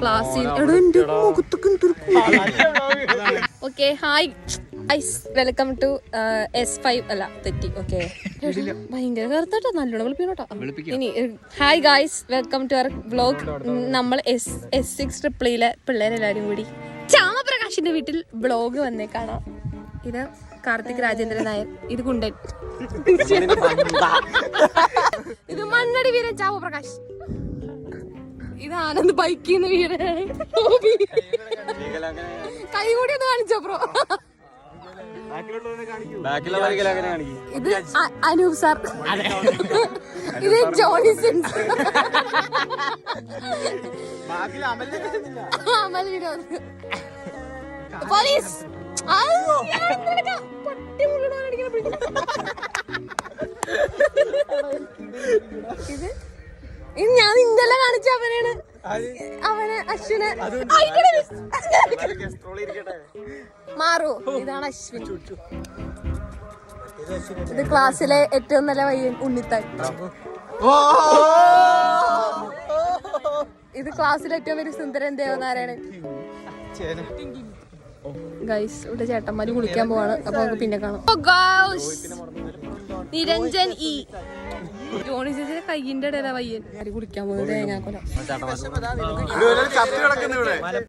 ക്ലാസ്സിൽ okay hi guys welcome to S5 അല്ല തെറ്റി ഓക്കെ ഭയങ്കര കറുത്താട്ടോ നല്ലോണം വിളിപ്പിക്കണോട്ടോ ഇനി hi guys welcome to our vlog നമ്മൾ S6 ട്രിപ്പിളിലെ പിള്ളേരെല്ലാരും കൂടി ചാമപ്രകാശിന്റെ വീട്ടിൽ വ്ലോഗ് വന്നേ കാണാം ഇത് കാർത്തിക് രാജേന്ദ്രൻ നായർ ഇത് കുണ്ടൻ ഇത് മണ്ണടി വീരൻ ചാമപ്രകാശ് ഇത് ആനന്ദ് ബൈക്കിന്ന് വീരനാണ് കൈ കൂടി ഒന്ന് കാണിച്ചോ ബ്രോ ഇത് അനൂപ് സാർ ഇത് ജോണി സിൻസ് അമൽ വിനോദ് പോലീസ് ഇത് ഞാൻ ഇന്നലെ കാണിച്ച അവനാണ് അവന് അശ്വിന് മാറൂ ഇതാണ് അശ്വിൻ ഇത് ക്ലാസ്സിലെ ഏറ്റവും നല്ല പയ്യൻ ഉണ്ണിത്താൻ ഇത് ക്ലാസ്സിലെ ഏറ്റവും വലിയ സുന്ദരൻ ദേവനാരായണൻ ഗൈസ് ഇവിടെ ചേട്ടന്മാര് കുളിക്കാൻ പോവാണ് അപ്പൊ നമുക്ക് പിന്നെ കാണാം നിരഞ്ജൻ ഇ ജോണി ചേച്ചിയുടെ കയ്യിന്റെ ഇടയിലാ പയ്യൻ കുളിക്കാൻ പോകുന്നത് തേങ്ങാക്കൊല